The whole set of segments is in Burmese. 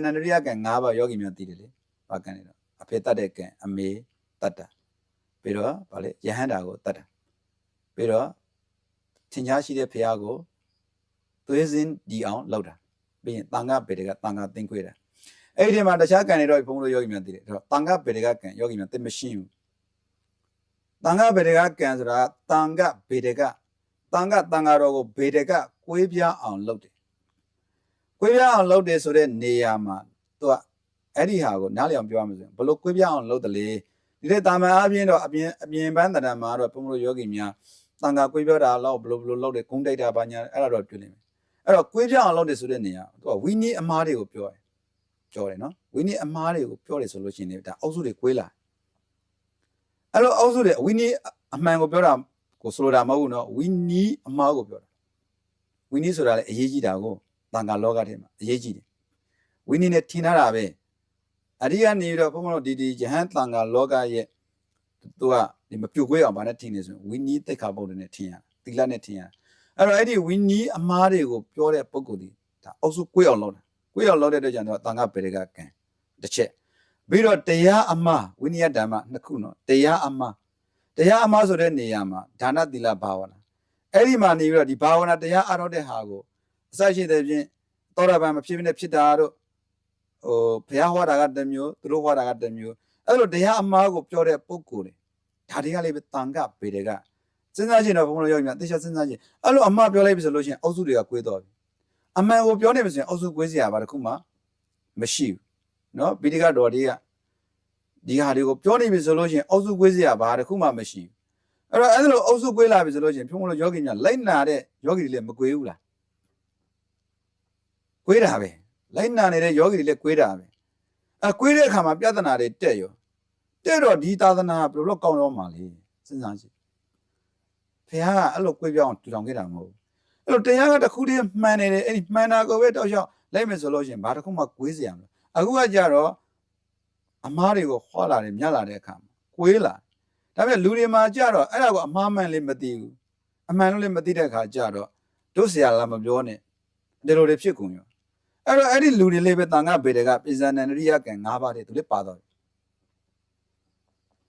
နန္ဒရိယကံ၅ပါးယောဂီများသိတယ်လေဘာကံလဲတော့အဖေတတ်တဲ့ကံအမေတတ်တာပြီးတော့ဗာလေယဟန္တာကိုတတ်တာပြီးတော့သင်္ချာရှိတဲ့ဖရာကိုသွေးစင်းဒီအောင်လောက်တာပြီးရင်တန်ခပေတကတန်ခသိမ့်ခွေတာအဲ့ဒီမှာတခြားကံတွေတော့ဘုန်းတော်ယောဂီများသိတယ်အဲ့တော့တန်ခပေတကကံယောဂီများသိမရှိဘူးတန်ခပေတကကံဆိုတာတန်ခပေတကတန်ခတန်ခါတော်ကိုပေတကကွေးပြားအောင်လုပ်တယ်ကွေးပြားအောင်လုပ်တယ်ဆိုတဲ့နေရာမှာသူကအဲ့ဒီဟာကိုနားလည်အောင်ပြောရမှာဆိုရင်ဘလို့ကွေးပြားအောင်လုပ်တယ်လေဒီတဲ့တာမန်အပြင်တော့အပြင်ပန်းတဏ္ဍာမှာတော့ဘုန်းတော်ယောဂီများတန်ခါကွေးပြားတာတော့ဘလို့လုပ်တယ်ဂုံးတိုက်တာဘာညာအဲ့ဒါတော့ပြုနေမယ်အဲ့တော့ကွေးပြားအောင်လုပ်တယ်ဆိုတဲ့နေရာသူကဝီနီးအမားတွေကိုပြောတယ်နော်ဝီနီးအမားတွေကိုပြောတယ်ဆိုလို့ရှိရင်ဒါအုပ်စုတွေကွေးလာအဲ့လိုအုပ်စုတွေဝီနီးအမှန်ကိုပြောတာကိုဆိုလိုတာမဟုတ်ဘူးနော်ဝီနီးအမားကိုပြောတာဝီနီးဆိုတာလည်းအရေးကြီးတာကိုတန်ခါလောကထဲမှာအရေးကြီးတယ်ဝီနီးနဲ့ထင်ထားတာပဲအရိယာနေတော့ဘုန်းတော်ဒီယဟန်တန်ခါလောကရဲ့သူကဒီမပြုတ်ကွေးအောင်ဗာနဲ့ထင်နေဆိုရင်ဝီနီးတိတ်ခါပုတ်နဲ့ထင်ရသီလနဲ့ထင်ရအဲ့တော့အဲ့ဒီဝီနီးအမားတွေကိုပြောတဲ့ပုဂ္ဂိုလ်ဒီဒါအုပ်စုကွေးအောင်လုပ်တာကွေးအောင်လုပ်တဲ့အတွက်ကြောင့်တော့တန်ခါပေရကကံတစ်ချက်ပြီးတော့တရားအမားဝိနည်းဓမ္မနှစ်ခုနော်တရားအမားဆိုတဲ့နေရာမှာဒါနသီလဘာဝနာအဲ့ဒီမှာနေပြီးတော့ဒီဘာဝနာတရားအားထုတ်တဲ့ဟာကိုအစရှိတဲ့ဖြင့်သောတာပန်မဖြစ်ဖြစ်တာတို့ဘုရားဟောတာကတစ်မျိုးသူတို့ဟောတာကတစ်မျိုးအဲ့လိုတရားအမားကိုပြောတဲ့ပုဂ္ဂိုလ်တွေဒါတွေကလည်းတန်ခါပေရကစဉ်းစားကြည့်တော့ဘုန်းတော်ရောက်ပြန်သိချစဉ်းစားကြည့်အဲ့လိုအမှားပြောလိုက်ပြီဆိုလို့ရှိရင်အုပ်စုတွေကကွေးတော့ပြီအမှန်ကိုပြောနေပြီဆိုရင်အုပ်စုကွေးစရာဘာတစ်ခုမှမရှိဘူးเนาะပိဋကတော်တွေကဒီဟာတွေကိုပြောနေပြီဆိုလို့ရှိရင်အုပ်စုကွေးစရာဘာတစ်ခုမှမရှိဘူးအဲ့တော့အဲ့လိုအုပ်စုကွေးလာပြီဆိုလို့ရှိရင်ဘုန်းတော်ယောဂီများလိုက်နာတဲ့ယောဂီတွေလည်းမကွေးဘူးလားကွေးတာပဲလိုက်နာနေတဲ့ယောဂီတွေလည်းကွေးတာပဲကွေးတဲ့အခါမှာပြဿနာတွေတက်တော့ဒီသာသနာဘယ်လိုတော့ကောင်းတော့မှာလဲစဉ်းစားကြည့်ဘုရားကအဲ့လိုကွေးပြောင်းထူထောင်ခဲ့တာမဟုတ်ဘူးအဲ့လိုတရားကတစ်ခုတည်းမှန်နေတယ်အဲ့ဒီမှန်တာကိုပဲတောက်လျှောက်လိုက်မယ်ဆိုလို့ရှိရင်ဘာတစ်ခုမှကွေးစရာမလိုအခုကကြတော့အမားတွေကိုဟောလာတယ်မြတ်လာတဲ့အခါမှာကွေးလာဒါပေမဲ့လူတွေမှာကြတော့အဲ့ဒါကိုအမှားမှန်လေးမသိဘူးအမှန်လို့လည်းမသိတဲ့အခါကြတော့တို့ဆရာလာမပြောနဲ့ဒီလိုတွေဖြစ်ကုန်ရောအဲ့တော့အဲ့ဒီလူတွေလေးပဲတန်ခါပေတွေကပိဇာနန္ဒရိယကံ၅ပါးတည်းသူလေးပါတော့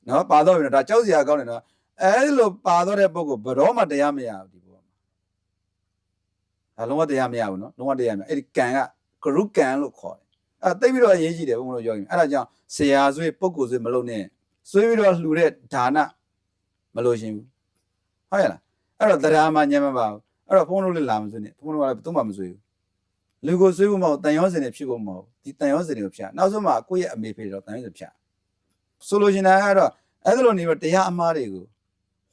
နော်ပါတော့ပြီနော်ဒါကြောက်စရာကောင်းတယ်နော်အဲ့လိုပါတော့တဲ့ပုဂ္ဂိုလ်ဘယ်တော့မှတရားမရဘူးဒီဘောမှာဒါလုံးဝတရားမရဘူးနော်လုံးဝတရားမရအဲ့ဒီကံကကရုကံလို့ခေါ်တယ်အဲ့သိပြီးတော့အရေးကြီးတယ်ဘုန်းတော်ပြောရင်အဲ့ဒါကြောင့်ဆရာဆွေပုဂ္ဂိုလ်ဆွေမလုပ်နဲ့ဆွေးပြီးတော့လှူတဲ့ဒါနမလို့ရှင်ဘူးဟုတ်ရဲ့လားအဲ့တော့တရားမှညံမပါဘူးအဲ့တော့ဘုန်းတော်လည်းလာမဆွေးနဲ့ဘုန်းတော်ကလည်းဘယ်သူမှမဆွေးဘူးလူကိုဆွေးဖို့မဟုတ်တန်ရောစင်တွေဖြစ်ဖို့မဟုတ်ဒီတန်ရောစင်တွေကိုဖြတ်နောက်ဆုံးမှကိုယ့်ရဲ့အမေဖေတော့တန်ရောစင်ဖြတ်ဆိုလိုချင်တာကတော့အဲ့လိုနေတော့တရားအမှားတွေကို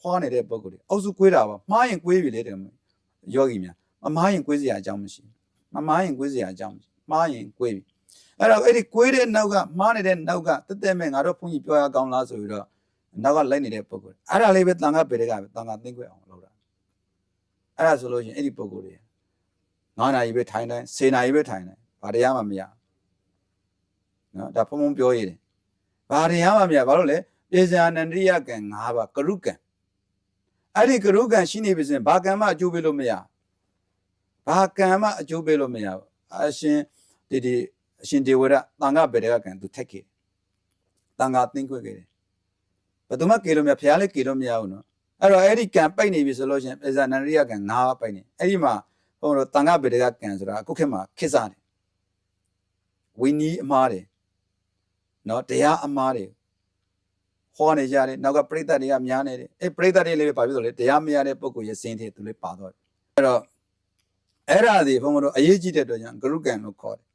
ဟောနေတဲ့ပုဂ္ဂိုလ်တွေအုပ်စုကွေးတာပါမှားရင်ကွေးပြီလေတဲ့ယောဂီများမမှားရင်ကွေးစရာအကြောင်းမရှိမမှားရင်ကွေးစရာအကြောင်းမရှိမှားရင်ကွေးပြီအဲ့တော့အဲ့ဒီကွေးတဲ့နောက်ကမှားနေတဲ့နောက်ကတက်တက်မဲ့ငါတို့ဘုန်းကြီးပြောရကောင်းလားဆိုပြီးတော့နောက်ကလိုက်နေတဲ့ပုဂ္ဂိုလ်အဲ့ဒါလေးပဲတန်ခါပေတွေကပဲတန်ခါသိမ့်ခွဲအောင်လုပ်တာအဲ့ဒါဆိုလို့ရှိရင်အဲ့ဒီပုဂ္ဂိုလ်တွေ9 နာရီပဲထိုင်တိုင်း10 နာရီပဲထိုင်တိုင်းဘာတရားမှမရနော်ဒါဖုံဖုံပြောရည်တယ်ဘာတရားမှမရဘာလို့လဲပိဇာနန္ဒရိယကံ၅ပါးကရုကံအဲ့ဒီကရုကံရှိနေပြီဆိုရင်ဘာကံမှအကျိုးပေးလို့မရဘာကံမှအကျိုးပေးလို့မရဘူးအရှင်အရှင်ဒေဝရတန်ခါပေတွေကကံသူထက်ခဲ့တန်ခါသိမ့်ခွဲခဲ့တယ်ဘယ်သူမှကေလို့မရဖျားလည်းကေလို့မရဘူးနော်အဲ့တော့အဲ့ဒီကံပိတ်နေပြီဆိုလို့ရှိရင်ပိဇာနန္ဒရိယကံ၅ပါးပိတ်နေအဲ့ဒီမှာဘုန်းတော်တန်ခါပေတွေကကံဆိုတာအခုခေတ်မှာခေတ်စားတယ်ဝိနည်းအမားတယ်နော်တရားအမားတယ်ဟောနေကြတယ်နောက်ကပရိသတ်တွေကများနေတယ်အဲ့ပရိသတ်တွေလည်းပါပြီဆိုလေတရားမရတဲ့ပုဂ္ဂိုလ်ရဲ့စင်းထဲသူလည်းပါတော့တယ်အဲ့တော့အဲ့ဒါဒီဘုန်းတော်အရေးကြီးတဲ့အတွက်ကြောင့်ဂရုကံလို့ခေါ်တယ်